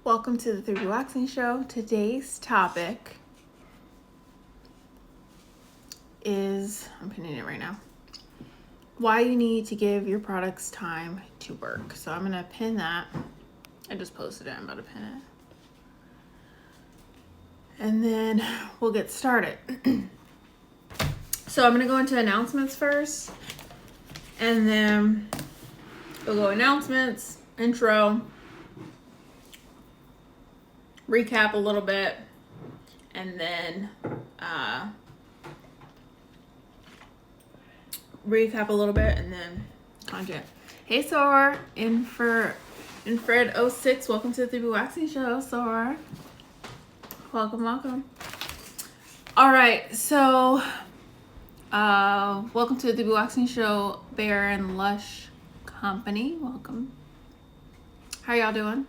Welcome to the 3BWaxing show. Today's topic is, I'm pinning it right now, why you need to give your products time to work. So I'm going to pin that. I just posted it. I'm about to pin it. And then we'll get started. So I'm going to go into announcements first. And then we'll go announcements, intro, recap a little bit, and then content. Hey Sora, Infred06, welcome to the 3BWaxing show, Sora. Welcome. All right, so welcome to the 3BWaxing show, Bear and Lush Company. Welcome. How y'all doing?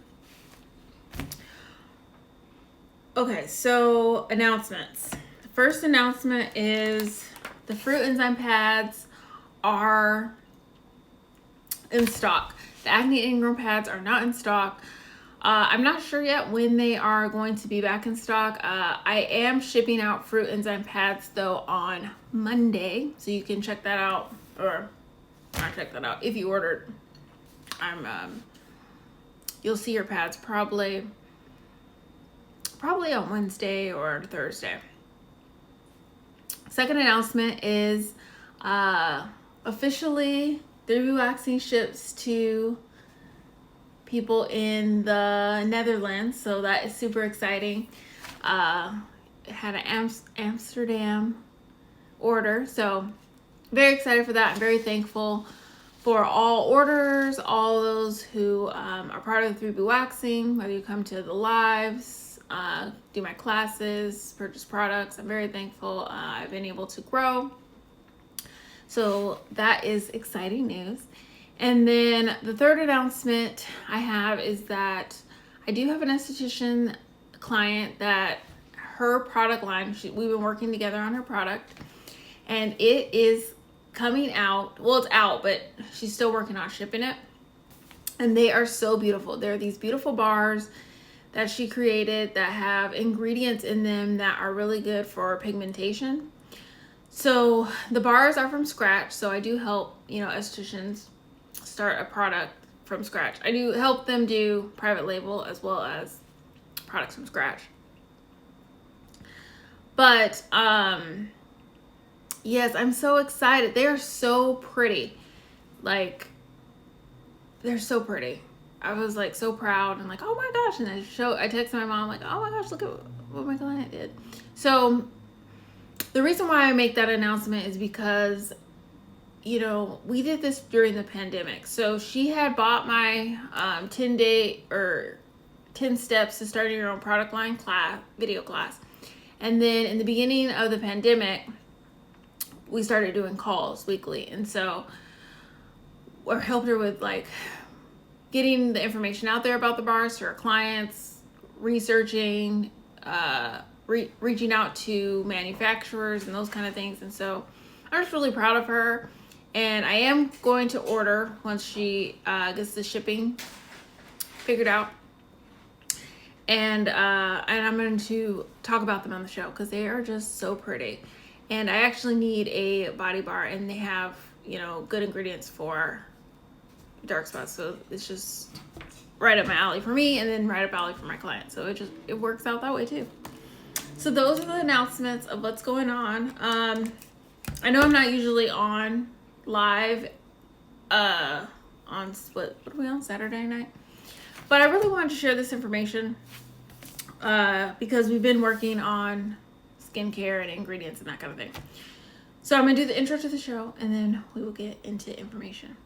Okay, so announcements. The first announcement is the fruit enzyme pads are in stock. The acne ingrown pads are not in stock. I'm not sure yet when they are going to be back in stock. I am shipping out fruit enzyme pads though on Monday, so you can check that out, or not check that out. If you ordered, you'll see your pads probably on Wednesday or Thursday. Second announcement is officially 3BWaxing ships to people in the Netherlands, so that is super exciting. It had an Amsterdam order, so very excited for that. I'm very thankful for all orders, all those who are part of the 3BWaxing, whether you come to the lives, do my classes, purchase products. I'm very thankful. I've been able to grow. So that is exciting news. And then the third announcement I have is that I do have an esthetician client that her product line, we've been working together on her product, and it is coming out. Well, it's out, but she's still working on shipping it. And they are so beautiful. They're these beautiful bars that she created that have ingredients in them that are really good for pigmentation. So the bars are from scratch. So I do help, estheticians start a product from scratch. I do help them do private label as well as products from scratch. But yes, I'm so excited. They are so pretty. Like, they're so pretty. I was like so proud and like, oh my gosh. And I texted my mom like, oh my gosh, look at what my client did. So the reason why I make that announcement is because, we did this during the pandemic. So she had bought my 10 steps to starting your own product line video class. And then in the beginning of the pandemic, we started doing calls weekly. And so I helped her with like getting the information out there about the bars to her clients, researching, reaching out to manufacturers and those kind of things. And so I'm just really proud of her. And I am going to order once she gets the shipping figured out. And I'm going to talk about them on the show because they are just so pretty. And I actually need a body bar, and they have, good ingredients for dark spots, so it's just right up my alley for me, and then right up alley for my client. So it works out that way too. So those are the announcements of what's going on. I know I'm not usually on live on what are we on, Saturday night, but I really wanted to share this information because we've been working on skincare and ingredients and that kind of thing. So I'm gonna do the intro to the show, and then we will get into information.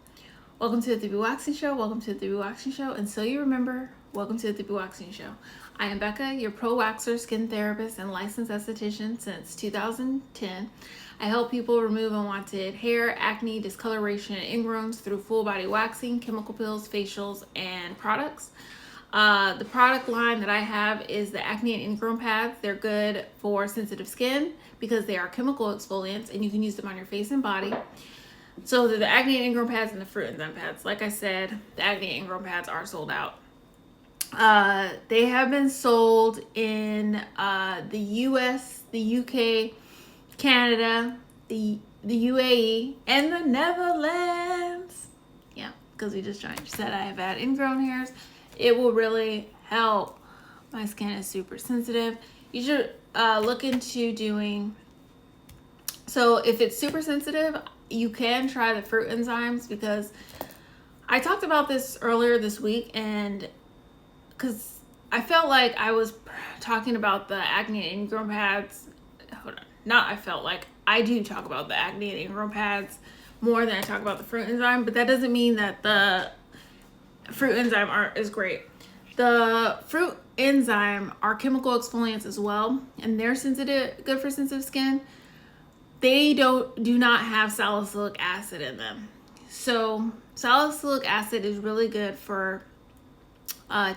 Welcome to the 3BWaxing show. Welcome to the 3BWaxing show. And so you remember, welcome to the 3BWaxing show. I am Becca, your pro waxer, skin therapist, and licensed esthetician since 2010. I help people remove unwanted hair, acne, discoloration, and ingrowns through full body waxing, chemical peels, facials, and products. The product line that I have is the acne and ingrown pads. They're good for sensitive skin because they are chemical exfoliants, and you can use them on your face and body. So the acne and ingrown pads and the fruit enzyme pads. Like I said, the acne and ingrown pads are sold out. They have been sold in the US, the UK, Canada, the UAE, and the Netherlands. Yeah, because we just said I have had ingrown hairs. It will really help. My skin is super sensitive. You should look into doing, so if it's super sensitive, you can try the fruit enzymes, because I talked about this earlier this week, and because I felt like I was talking about the acne and ingrown pads. Hold on. Not I felt like. I do talk about the acne and ingrown pads more than I talk about the fruit enzyme, but that doesn't mean that the fruit enzyme is great. The fruit enzyme are chemical exfoliants as well, and they're good for sensitive skin. They do not have salicylic acid in them. So salicylic acid is really good for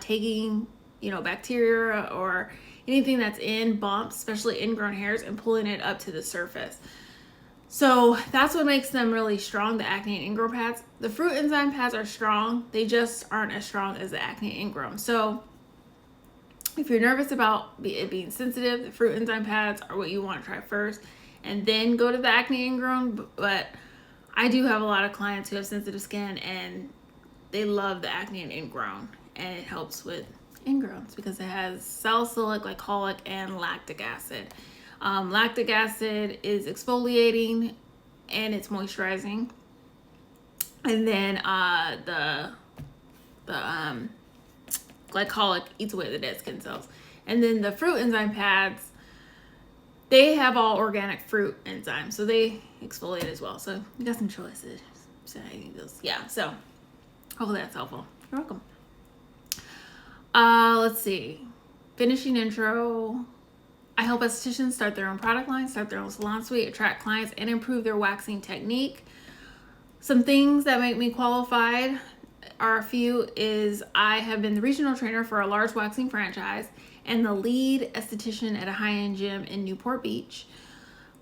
taking, bacteria or anything that's in bumps, especially ingrown hairs, and pulling it up to the surface. So that's what makes them really strong, the acne and ingrown pads. The fruit enzyme pads are strong. They just aren't as strong as the acne and ingrown. So if you're nervous about it being sensitive, the fruit enzyme pads are what you want to try first, and then go to the acne and ingrown. But I do have a lot of clients who have sensitive skin, and they love the acne and ingrown, and it helps with ingrowns because it has salicylic, glycolic, and lactic acid. Lactic acid is exfoliating and it's moisturizing, and then the glycolic eats away the dead skin cells. And then the fruit enzyme pads, they have all organic fruit enzymes, so they exfoliate as well. So you got some choices. So I think those, yeah. So hopefully that's helpful. You're welcome. Let's see. Finishing intro. I help estheticians start their own product line, start their own salon suite, attract clients, and improve their waxing technique. Some things that make me qualified are a few is I have been the regional trainer for a large waxing franchise and the lead esthetician at a high-end gym in Newport Beach.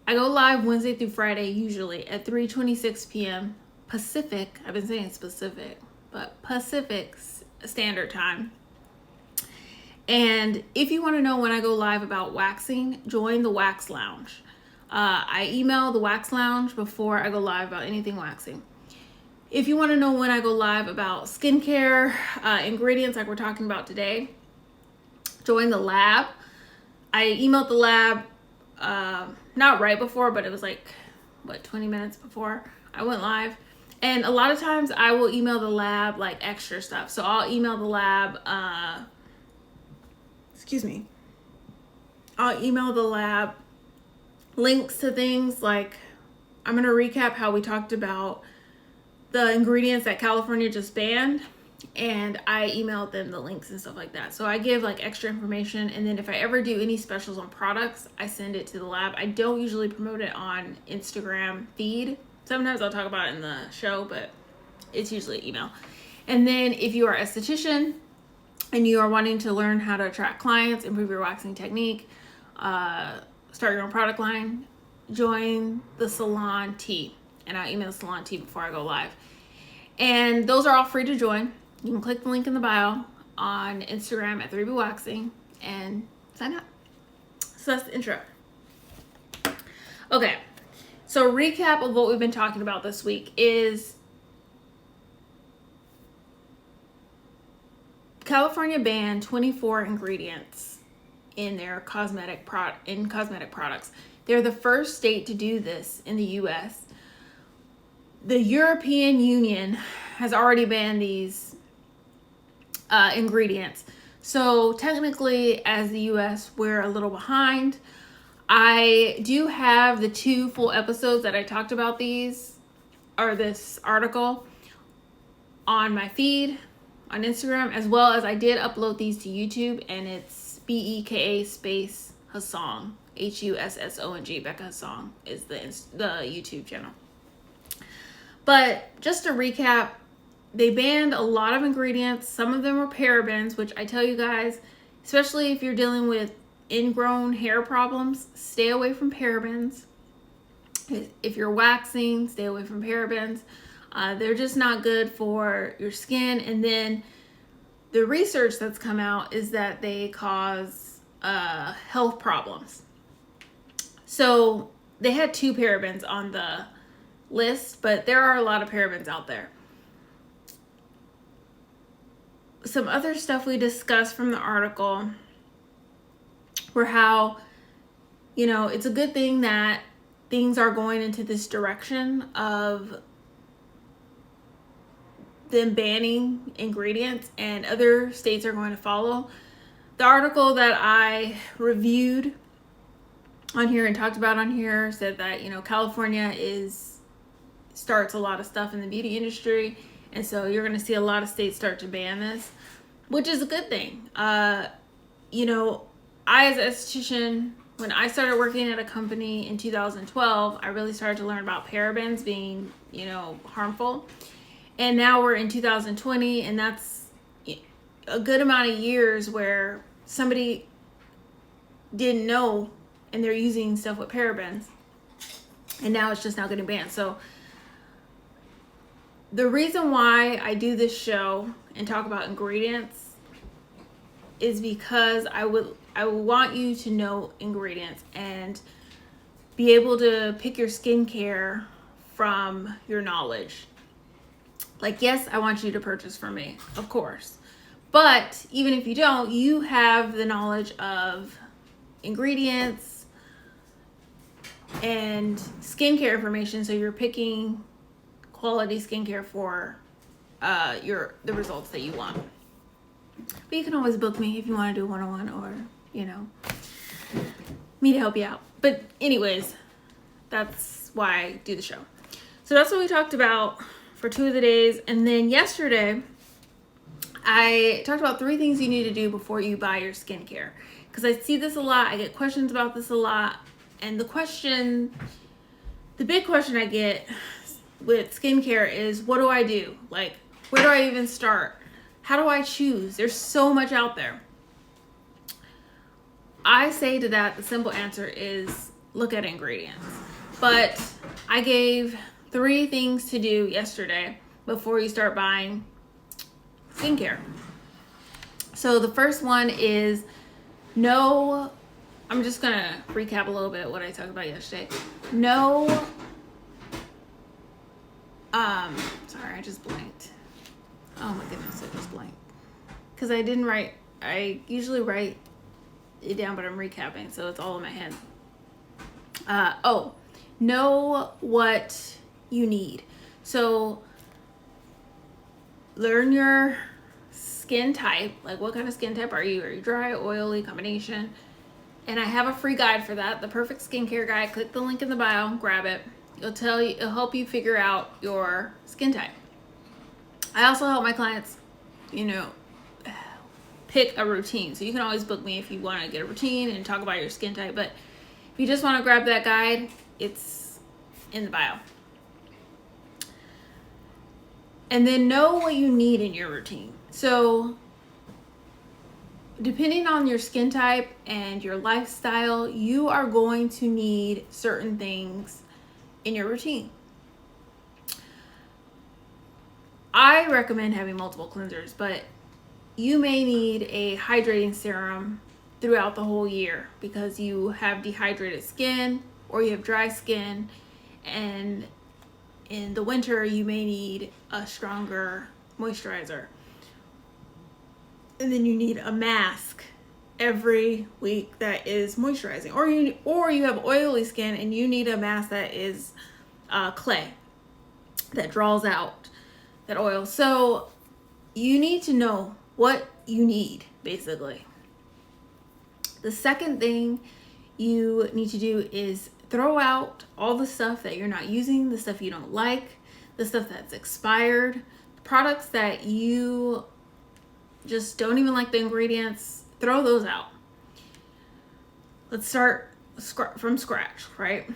I go live Wednesday through Friday, usually at 3:26 p.m. Pacific. I've been saying specific, but Pacific Standard Time. And if you want to know when I go live about waxing, join the Wax Lounge. I email the Wax Lounge before I go live about anything waxing. If you want to know when I go live about skincare, ingredients like we're talking about today, join the lab. I emailed the lab, not right before, but it was 20 minutes before I went live. And a lot of times I will email the lab extra stuff. So I'll email the lab, I'll email the lab links to things like, I'm going to recap how we talked about the ingredients that California just banned, and I emailed them the links and stuff like that. So I give extra information, and then if I ever do any specials on products, I send it to the lab. I don't usually promote it on Instagram feed. Sometimes I'll talk about it in the show, but it's usually email. And then if you are an esthetician and you are wanting to learn how to attract clients, improve your waxing technique, start your own product line, join the Salon Tea. And I'll email the Salon Tea before I go live. And those are all free to join. You can click the link in the bio on Instagram at 3BWaxing and sign up. So that's the intro. Okay, so recap of what we've been talking about this week is California banned 24 ingredients in their cosmetic products. They're the first state to do this in the US. The European Union has already banned these ingredients. So technically, as the US, we're a little behind. I do have the 2 full episodes that I talked about this article on my feed on Instagram, as well as I did upload these to YouTube, and it's BEKA space Hassong, HUSSONG. Becca Hassong is the YouTube channel. But just to recap, they banned a lot of ingredients. Some of them were parabens, which I tell you guys, especially if you're dealing with ingrown hair problems, stay away from parabens. If you're waxing, stay away from parabens. They're just not good for your skin. And then the research that's come out is that they cause health problems. So they had 2 parabens on the list, but there are a lot of parabens out there. Some other stuff we discussed from the article were how, it's a good thing that things are going into this direction of them banning ingredients, and other states are going to follow. The article that I reviewed on here and talked about on here said that, California starts a lot of stuff in the beauty industry. And so you're going to see a lot of states start to ban this, which is a good thing. I, as an esthetician, when I started working at a company in 2012, I really started to learn about parabens being, harmful. And now we're in 2020, and that's a good amount of years where somebody didn't know and they're using stuff with parabens. And now it's just now getting banned. So the reason why I do this show and talk about ingredients is because I want you to know ingredients and be able to pick your skincare from your knowledge. Like, yes, I want you to purchase from me, of course. But even if you don't, you have the knowledge of ingredients and skincare information, so you're picking quality skincare for the results that you want. But you can always book me if you want to do a one-on-one, or me to help you out. But anyways, that's why I do the show. So that's what we talked about for 2 of the days. And then yesterday I talked about 3 things you need to do before you buy your skincare, because I see this a lot. I get questions about this a lot. And the big question I get with skincare is, what do I do? Like, where do I even start? How do I choose? There's so much out there. I say to that, the simple answer is look at ingredients. But I gave 3 things to do yesterday before you start buying skincare. So the first one is I'm just going to recap a little bit what I talked about yesterday. Sorry, I just blanked. Oh my goodness, I just blanked. Because I usually write it down, but I'm recapping, so it's all in my head. Know what you need. So learn your skin type. Like, what kind of skin type are you? Are you dry, oily, combination? And I have a free guide for that, the Perfect Skincare Guide. Click the link in the bio, grab it. It'll help you figure out your skin type. I also help my clients, pick a routine. So you can always book me if you want to get a routine and talk about your skin type. But if you just want to grab that guide, it's in the bio. And then know what you need in your routine. So depending on your skin type and your lifestyle, you are going to need certain things in your routine. I recommend having multiple cleansers, but you may need a hydrating serum throughout the whole year because you have dehydrated skin or you have dry skin, and in the winter you may need a stronger moisturizer. And then you need a mask every week that is moisturizing, or you have oily skin and you need a mask that is clay that draws out that oil. So you need to know what you need, basically. The second thing you need to do is throw out all the stuff that you're not using, the stuff you don't like, the stuff that's expired, products that you just don't even like the ingredients. Throw those out. Let's start from scratch, right?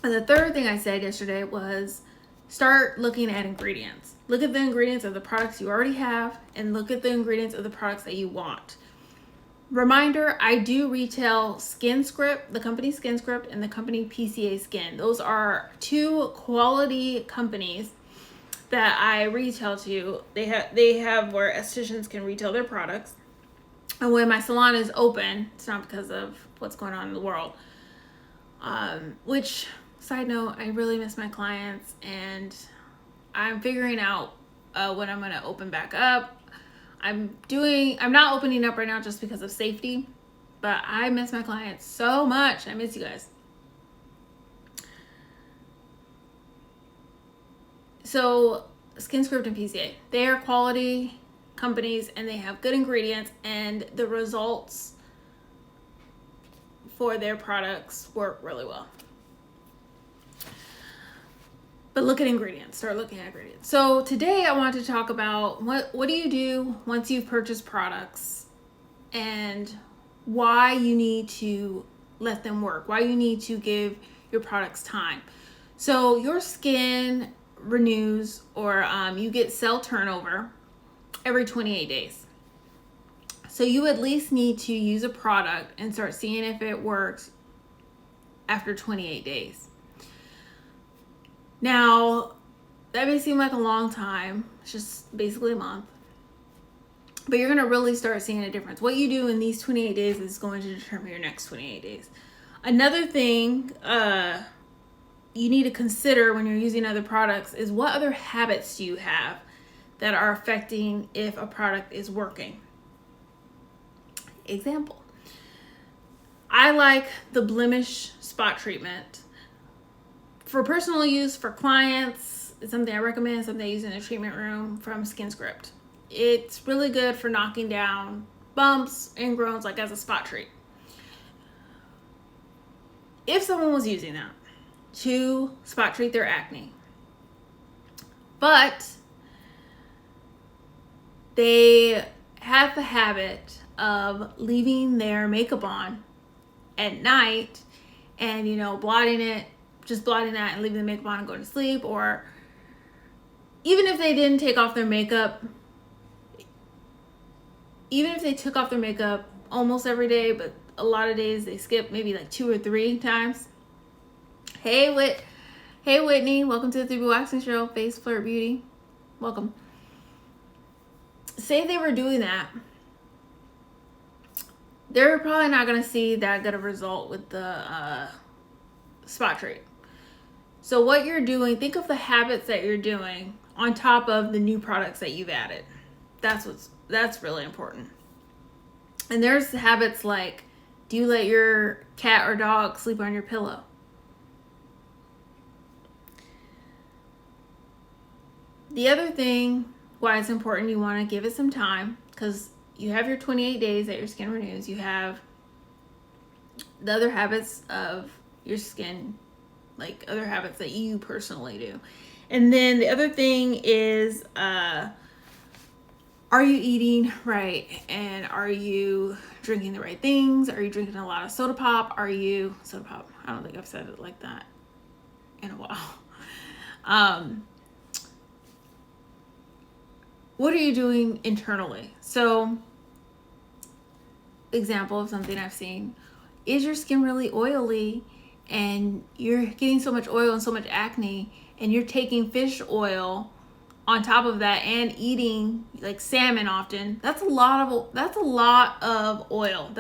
And the third thing I said yesterday was start looking at ingredients. Look at the ingredients of the products you already have and look at the ingredients of the products that you want. Reminder, I do retail SkinScript, the company SkinScript, and the company PCA Skin. Those are 2 quality companies that I retail to, they have where estheticians can retail their products. And when my salon is open, it's not because of what's going on in the world. Which, side note, I really miss my clients, and I'm figuring out when I'm going to open back up. I'm not opening up right now just because of safety, but I miss my clients so much. I miss you guys. So SkinScript and PCA, they are quality companies, and they have good ingredients, and the results for their products work really well. But look at ingredients. Start looking at ingredients. So today I want to talk about what do you do once you've purchased products, and why you need to let them work, why you need to give your products time. So your skin renews, or you get cell turnover every 28 days. So you at least need to use a product and start seeing if it works after 28 days. Now, that may seem like a long time. It's just basically a month. But you're going to really start seeing a difference. What you do in these 28 days is going to determine your next 28 days. Another thing you need to consider when you're using other products is, what other habits do you have that are affecting if a product is working? Example, I like the blemish spot treatment. For personal use, for clients, it's something I recommend, something I use in the treatment room from SkinScript. It's really good for knocking down bumps, ingrowns, like as a spot treat. If someone was using that to spot treat their acne, but they have the habit of leaving their makeup on at night and, blotting that and leaving the makeup on and going to sleep, or even if they didn't take off their makeup, even if they took off their makeup almost every day, but a lot of days they skip maybe like 2 or 3 times. Hey Whitney, welcome to the 3BWaxing show, Face Flirt Beauty. Welcome. Say they were doing that, they're probably not going to see that good of a result with the spot treat. So what you're doing, think of the habits that you're doing on top of the new products that you've added. That's really important. And there's habits like, do you let your cat or dog sleep on your pillow? The other thing why it's important, you want to give it some time, because you have your 28 days that your skin renews. You have the other habits of your skin, like other habits that you personally do. And then the other thing is, are you eating right? And are you drinking the right things? Are you drinking a lot of soda pop? Soda pop, I don't think I've said it like that in a while. What are you doing internally? So, example of something I've seen, is your skin really oily and you're getting so much oil and so much acne, and you're taking fish oil on top of that and eating like salmon often? That's a lot of oil.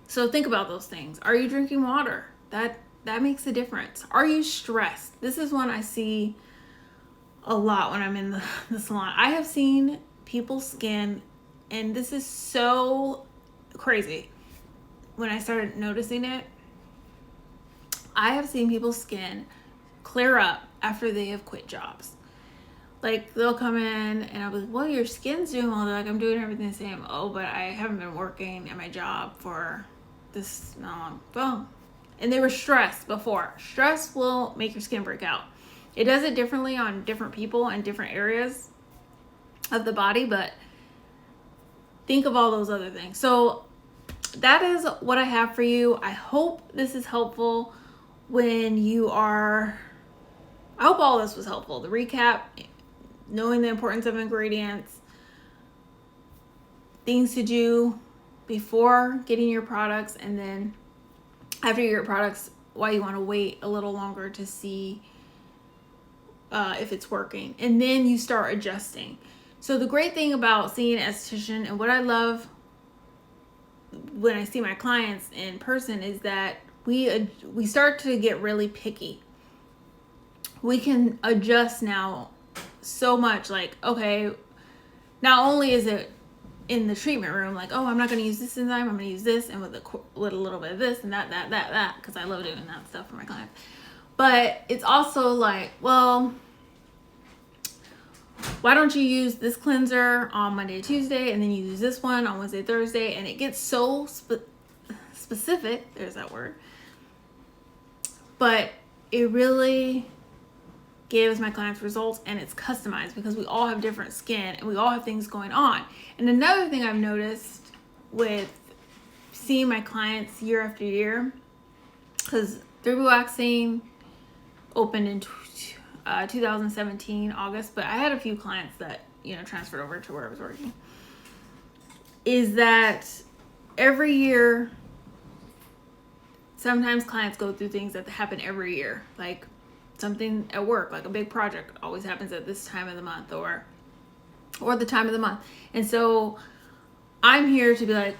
So think about those things. Are you drinking water? That makes a difference. Are you stressed? This is one I see a lot when I'm in the salon. I have seen people's skin, and this is so crazy. When I started noticing it, I have seen people's skin clear up after they have quit jobs. Like, they'll come in and I'll be like, well, your skin's doing well. They're like, I'm doing everything the same. Oh, but I haven't been working at my job for this long. Well, and they were stressed before. Stress will make your skin break out. It does it differently on different people and different areas of the body, but think of all those other things. So that is what I have for you. I hope this is helpful I hope all this was helpful. The recap, knowing the importance of ingredients, things to do before getting your products, and then after your products you want to wait a little longer to see if it's working. And then you start adjusting. So the great thing about seeing an esthetician, and what I love when I see my clients in person, is that we start to get really picky. We can adjust now so much. Like, okay, not only is it in the treatment room, like, oh, I'm not going to use this enzyme, I'm going to use this, and with a little bit of this and that, because I love doing that stuff for my clients. But it's also like, well, why don't you use this cleanser on Monday, Tuesday, and then you use this one on Wednesday, Thursday, and it gets so specific, there's that word, but it really gives my clients results, and it's customized because we all have different skin and we all have things going on. And another thing I've noticed with seeing my clients year after year, because 3BWaxing opened in 2017 August, but I had a few clients that, you know, transferred over to where I was working, is that every year sometimes clients go through things that happen every year, like something at work, like a big project always happens at this time of the month, or the time of the month. And so I'm here to be like,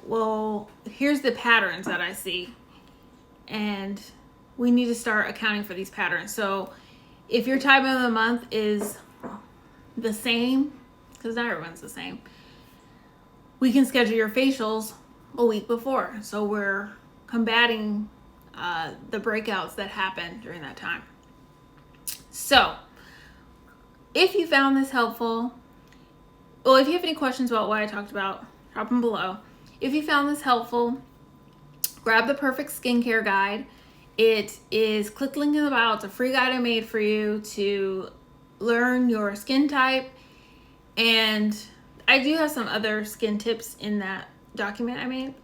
well, here's the patterns that I see, and we need to start accounting for these patterns. So if your time of the month is the same, because not everyone's the same, we can schedule your facials a week before, so we're combating the breakouts that happen during that time. So if you found this helpful, well, if you have any questions about what I talked about, drop them below. If you found this helpful, grab the Perfect Skincare Guide. It is, click the link in the bio. It's a free guide I made for you to learn your skin type. And I do have some other skin tips in that document I made.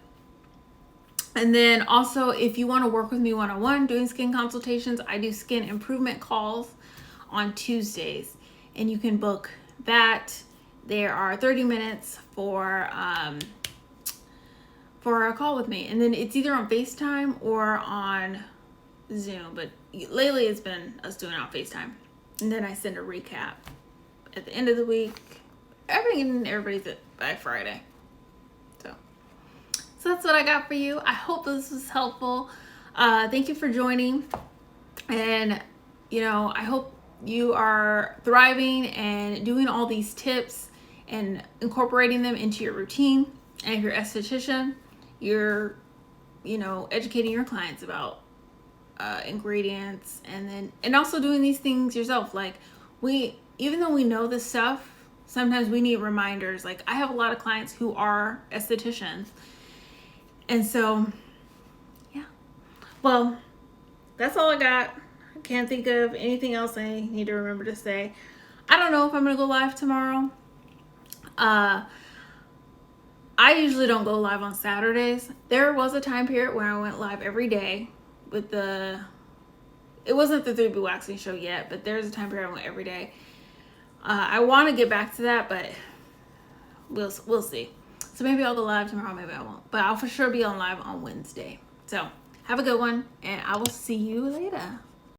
And then also, if you want to work with me one-on-one doing skin consultations, I do skin improvement calls on Tuesdays, and you can book that. There are 30 minutes for a call with me, and then it's either on FaceTime or on Zoom, but lately it's been us doing it on FaceTime. And then I send a recap at the end of the week. Everybody's it by Friday. So that's what I got for you. I hope this was helpful. Thank you for joining. And, you know, I hope you are thriving and doing all these tips and incorporating them into your routine. And if you're an esthetician, you're, you know, educating your clients about ingredients, and also doing these things yourself. Like, even though we know this stuff, sometimes we need reminders. Like, I have a lot of clients who are estheticians. And so, yeah. Well, that's all I got. I can't think of anything else I need to remember to say. I don't know if I'm going to go live tomorrow. I usually don't go live on Saturdays. There was a time period where I went live every day with it wasn't the 3BWaxing show yet, but there's a time period I went every day. I want to get back to that, but we'll see. So maybe I'll go live tomorrow, maybe I won't. But I'll for sure be on live on Wednesday. So have a good one, and I will see you later.